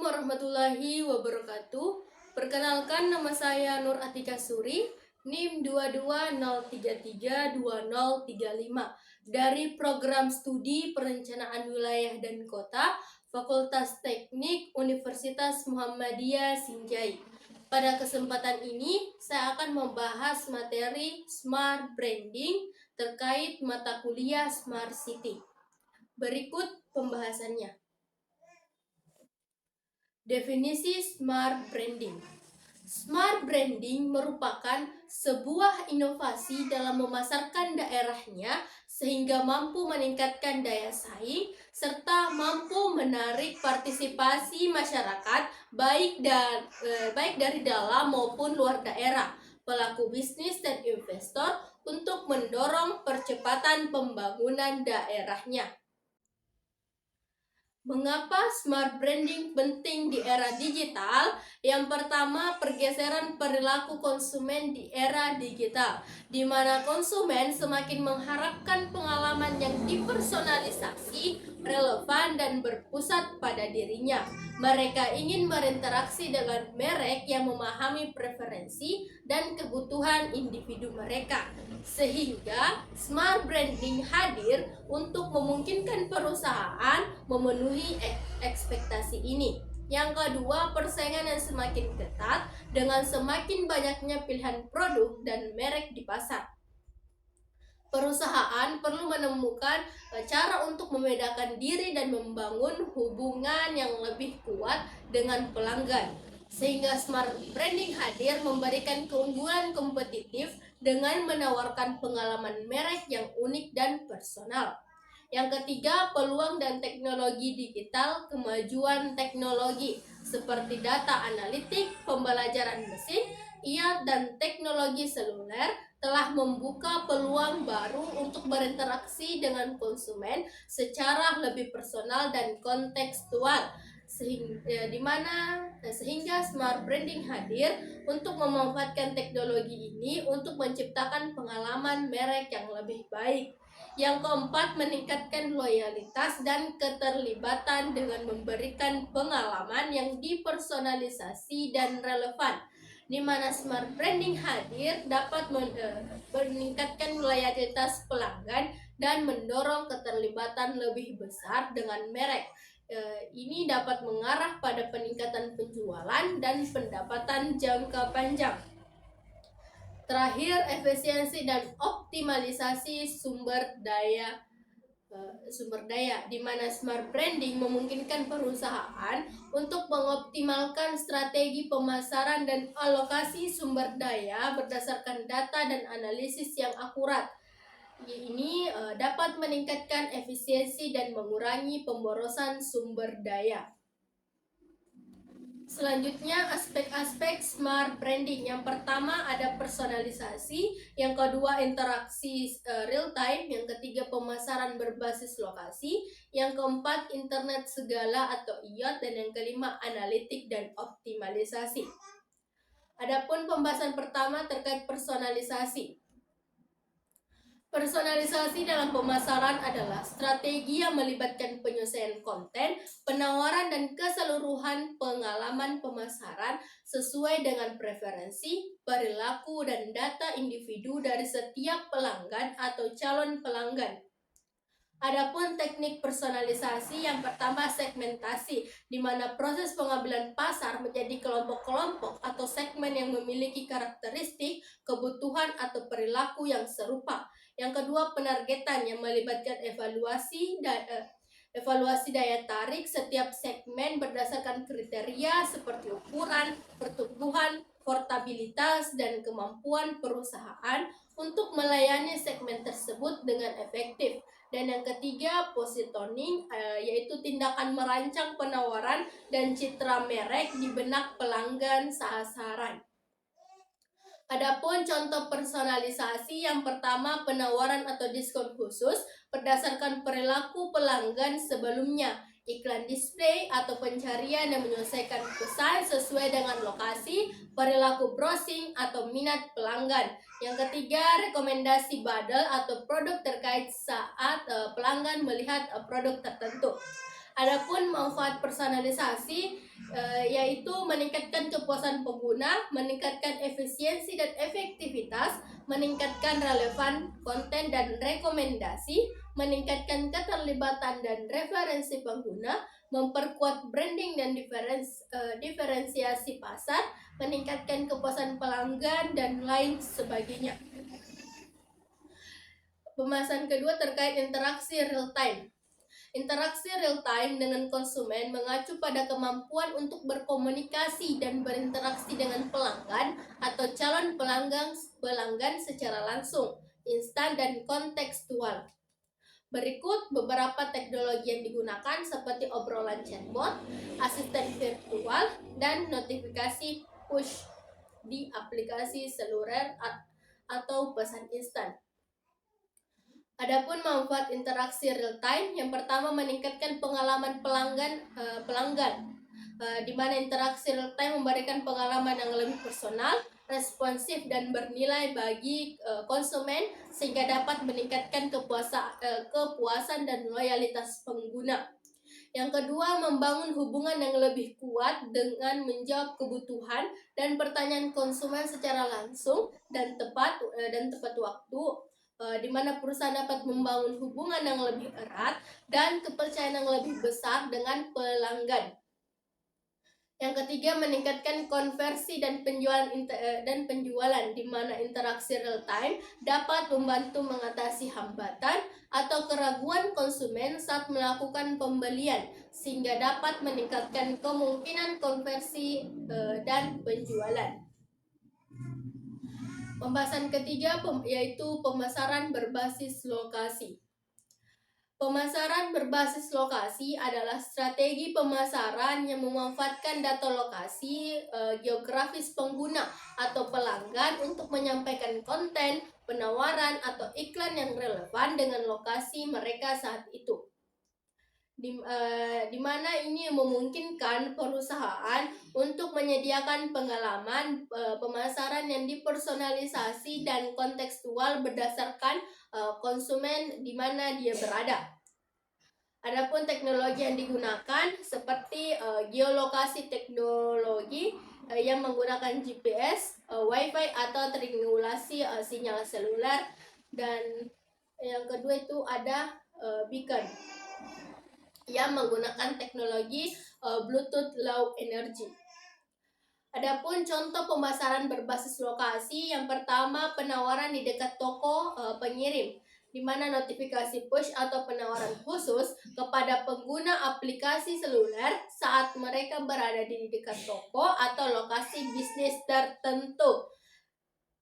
warahmatullahi wabarakatuh. Perkenalkan, nama saya Nur Atika Suri, NIM 2203320035 dari Program Studi Perencanaan Wilayah dan Kota, Fakultas Teknik Universitas Muhammadiyah Sinjai. Pada kesempatan ini, saya akan membahas materi Smart Branding terkait mata kuliah Smart City. Berikut pembahasannya. Definisi Smart Branding. Smart Branding merupakan sebuah inovasi dalam memasarkan daerahnya sehingga mampu meningkatkan daya saing serta mampu menarik partisipasi masyarakat baik dari dalam maupun luar daerah, pelaku bisnis dan investor untuk mendorong percepatan pembangunan daerahnya. Mengapa smart branding penting di era digital? Yang pertama, pergeseran perilaku konsumen di era digital, di mana konsumen semakin mengharapkan pengalaman yang dipersonalisasi, relevan, dan berpusat pada dirinya. Mereka ingin berinteraksi dengan merek yang memahami preferensi dan kebutuhan individu mereka. Sehingga smart branding hadir untuk memungkinkan perusahaan memenuhi ekspektasi ini. Yang kedua, persaingan yang semakin ketat dengan semakin banyaknya pilihan produk dan merek di pasar. Perusahaan perlu menemukan cara untuk membedakan diri dan membangun hubungan yang lebih kuat dengan pelanggan. Sehingga smart branding hadir memberikan keunggulan kompetitif dengan menawarkan pengalaman merek yang unik dan personal. Yang ketiga, peluang dan teknologi digital, kemajuan teknologi seperti data analitik, pembelajaran mesin, IA, dan teknologi seluler telah membuka peluang baru untuk berinteraksi dengan konsumen secara lebih personal dan kontekstual. Sehingga smart branding hadir untuk memanfaatkan teknologi ini untuk menciptakan pengalaman merek yang lebih baik. Yang keempat, meningkatkan loyalitas dan keterlibatan dengan memberikan pengalaman yang dipersonalisasi dan relevan, di mana smart branding hadir dapat meningkatkan loyalitas pelanggan dan mendorong keterlibatan lebih besar dengan merek. Ini dapat mengarah pada peningkatan penjualan dan pendapatan jangka panjang. Terakhir, efisiensi dan optimalisasi sumber daya, di mana smart branding memungkinkan perusahaan untuk mengoptimalkan strategi pemasaran dan alokasi sumber daya berdasarkan data dan analisis yang akurat. Ini dapat meningkatkan efisiensi dan mengurangi pemborosan sumber daya. Selanjutnya, aspek-aspek smart branding. Yang pertama ada personalisasi, yang kedua interaksi real time, yang ketiga pemasaran berbasis lokasi, yang keempat internet segala atau IoT, dan yang kelima analitik dan optimalisasi. Adapun pembahasan pertama terkait personalisasi. Personalisasi dalam pemasaran adalah strategi yang melibatkan penyelesaian konten, penawaran, dan keseluruhan pengalaman pemasaran sesuai dengan preferensi, perilaku, dan data individu dari setiap pelanggan atau calon pelanggan. Adapun teknik personalisasi, yang pertama segmentasi, di mana proses pengambilan pasar menjadi kelompok-kelompok atau segmen yang memiliki karakteristik, kebutuhan, atau perilaku yang serupa. Yang kedua, penargetan, yang melibatkan evaluasi daya tarik setiap segmen berdasarkan kriteria seperti ukuran, pertumbuhan, portabilitas, dan kemampuan perusahaan untuk melayani segmen tersebut dengan efektif. Dan yang ketiga, positioning, yaitu tindakan merancang penawaran dan citra merek di benak pelanggan sasaran. Adapun contoh personalisasi, yang pertama penawaran atau diskon khusus berdasarkan perilaku pelanggan sebelumnya, iklan display atau pencarian yang menyelesaikan pesan sesuai dengan lokasi, perilaku browsing atau minat pelanggan. Yang ketiga, rekomendasi bundle atau produk terkait saat pelanggan melihat produk tertentu. Adapun manfaat personalisasi, yaitu meningkatkan kepuasan pengguna, meningkatkan efisiensi dan efektivitas, meningkatkan relevan konten dan rekomendasi, meningkatkan keterlibatan dan referensi pengguna, memperkuat branding dan diferensiasi pasar, meningkatkan kepuasan pelanggan, dan lain sebagainya. Pembahasan kedua terkait interaksi real time. Interaksi real time dengan konsumen mengacu pada kemampuan untuk berkomunikasi dan berinteraksi dengan pelanggan atau calon pelanggan secara langsung, instan, dan kontekstual. Berikut beberapa teknologi yang digunakan seperti obrolan chatbot, asisten virtual, dan notifikasi push di aplikasi seluler atau pesan instan. Adapun manfaat interaksi real time, yang pertama meningkatkan pengalaman pelanggan, di mana interaksi real time memberikan pengalaman yang lebih personal, responsif, dan bernilai bagi konsumen sehingga dapat meningkatkan kepuasan dan loyalitas pengguna. Yang kedua, membangun hubungan yang lebih kuat dengan menjawab kebutuhan dan pertanyaan konsumen secara langsung dan tepat waktu, di mana perusahaan dapat membangun hubungan yang lebih erat dan kepercayaan yang lebih besar dengan pelanggan. Yang ketiga, meningkatkan konversi dan penjualan, di mana interaksi real time dapat membantu mengatasi hambatan atau keraguan konsumen saat melakukan pembelian, sehingga dapat meningkatkan kemungkinan konversi dan penjualan. Pembahasan ketiga yaitu pemasaran berbasis lokasi. Pemasaran berbasis lokasi adalah strategi pemasaran yang memanfaatkan data lokasi geografis pengguna atau pelanggan untuk menyampaikan konten, penawaran, atau iklan yang relevan dengan lokasi mereka saat itu. Di mana ini memungkinkan perusahaan untuk menyediakan pengalaman pemasaran yang dipersonalisasi dan kontekstual berdasarkan konsumen di mana dia berada. Adapun teknologi yang digunakan seperti geolokasi teknologi yang menggunakan GPS, Wi-Fi atau triangulasi sinyal seluler, dan yang kedua itu ada beacon yang menggunakan teknologi Bluetooth Low Energy. Adapun contoh pemasaran berbasis lokasi, yang pertama penawaran di dekat toko pengirim, di mana notifikasi push atau penawaran khusus kepada pengguna aplikasi seluler saat mereka berada di dekat toko atau lokasi bisnis tertentu.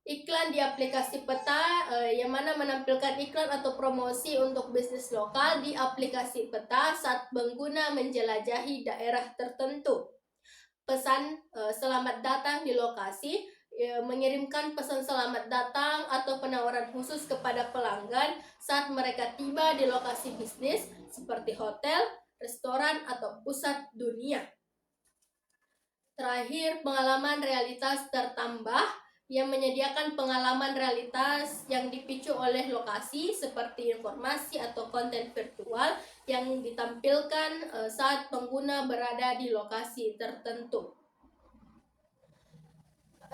Iklan di aplikasi peta, yang mana menampilkan iklan atau promosi untuk bisnis lokal di aplikasi peta saat pengguna menjelajahi daerah tertentu. Pesan selamat datang di lokasi, mengirimkan pesan selamat datang atau penawaran khusus kepada pelanggan saat mereka tiba di lokasi bisnis seperti hotel, restoran, atau pusat dunia. Terakhir, pengalaman realitas tertambah yang menyediakan pengalaman realitas yang dipicu oleh lokasi seperti informasi atau konten virtual yang ditampilkan saat pengguna berada di lokasi tertentu.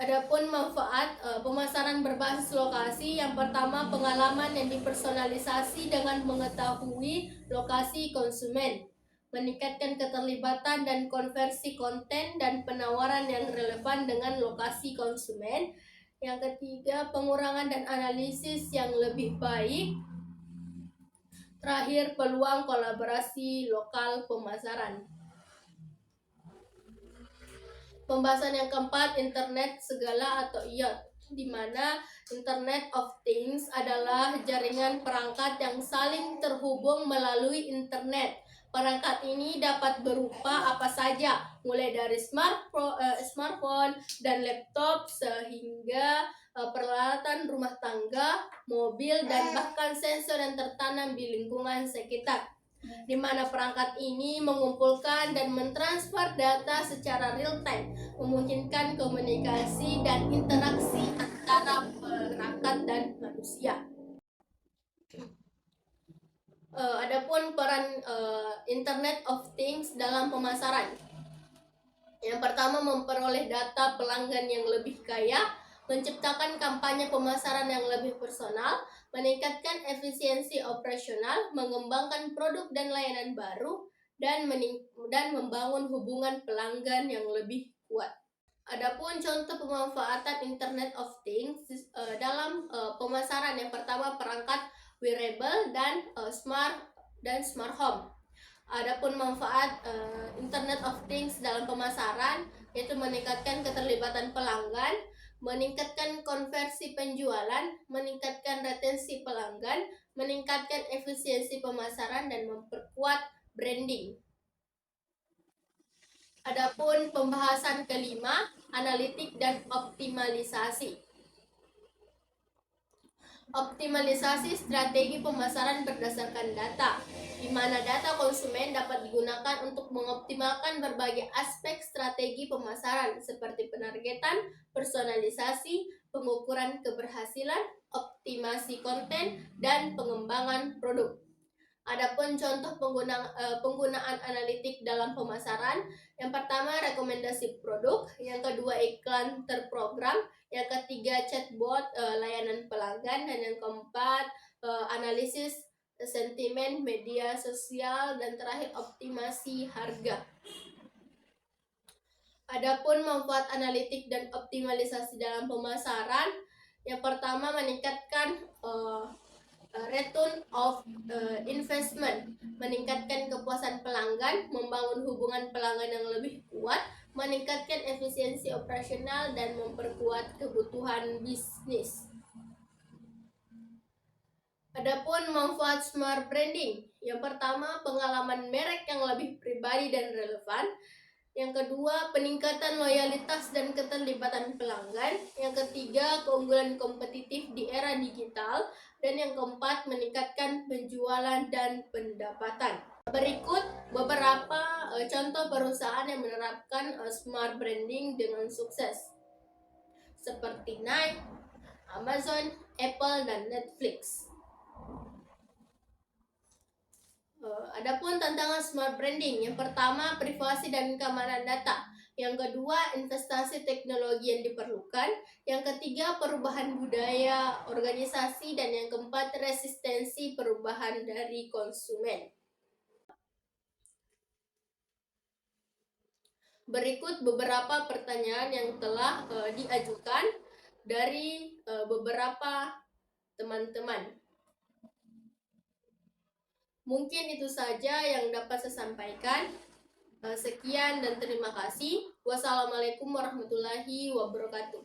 Adapun manfaat pemasaran berbasis lokasi, yang pertama pengalaman yang dipersonalisasi dengan mengetahui lokasi konsumen, meningkatkan keterlibatan dan konversi konten dan penawaran yang relevan dengan lokasi konsumen. Yang ketiga, pengurangan dan analisis yang lebih baik. Terakhir, peluang kolaborasi lokal pemasaran. Pembahasan yang keempat, internet segala atau IoT, di mana Internet of Things adalah jaringan perangkat yang saling terhubung melalui internet. Perangkat ini dapat berupa apa saja, mulai dari smartphone dan laptop sehingga peralatan rumah tangga, mobil, dan bahkan sensor yang tertanam di lingkungan sekitar, di mana perangkat ini mengumpulkan dan mentransfer data secara real time, memungkinkan komunikasi dan interaksi antara perangkat dan manusia. Adapun peran Internet of Things dalam pemasaran. Yang pertama, memperoleh data pelanggan yang lebih kaya, menciptakan kampanye pemasaran yang lebih personal, meningkatkan efisiensi operasional, mengembangkan produk dan layanan baru, dan membangun hubungan pelanggan yang lebih kuat. Adapun contoh pemanfaatan Internet of Things dalam pemasaran, yang pertama perangkat wearable dan smart home. Adapun manfaat Internet of Things dalam pemasaran yaitu meningkatkan keterlibatan pelanggan, meningkatkan konversi penjualan, meningkatkan retensi pelanggan, meningkatkan efisiensi pemasaran, dan memperkuat branding. Adapun pembahasan kelima, analitik dan optimalisasi. Optimalisasi strategi pemasaran berdasarkan data, di mana data konsumen dapat digunakan untuk mengoptimalkan berbagai aspek strategi pemasaran seperti penargetan, personalisasi, pengukuran keberhasilan, optimasi konten, dan pengembangan produk. Adapun contoh penggunaan analitik dalam pemasaran, yang pertama rekomendasi produk, yang kedua iklan terprogram, yang ketiga chatbot layanan pelanggan, dan yang keempat analisis sentimen media sosial, dan terakhir optimasi harga. Adapun manfaat analitik dan optimalisasi dalam pemasaran, yang pertama meningkatkan return of investment, meningkatkan kepuasan pelanggan, membangun hubungan pelanggan yang lebih kuat, meningkatkan efisiensi operasional, dan memperkuat kebutuhan bisnis. Adapun manfaat smart branding, yang pertama pengalaman merek yang lebih pribadi dan relevan, yang kedua peningkatan loyalitas dan keterlibatan pelanggan, yang ketiga keunggulan kompetitif di era digital, dan yang keempat meningkatkan penjualan dan pendapatan. Berikut beberapa contoh perusahaan yang menerapkan smart branding dengan sukses, seperti Nike, Amazon, Apple, dan Netflix. Adapun tantangan smart branding, yang pertama privasi dan keamanan data, yang kedua investasi teknologi yang diperlukan, yang ketiga perubahan budaya organisasi, dan yang keempat resistensi perubahan dari konsumen. Berikut beberapa pertanyaan yang telah diajukan dari beberapa teman-teman. Mungkin itu saja yang dapat saya sampaikan. Sekian dan terima kasih. Wassalamualaikum warahmatullahi wabarakatuh.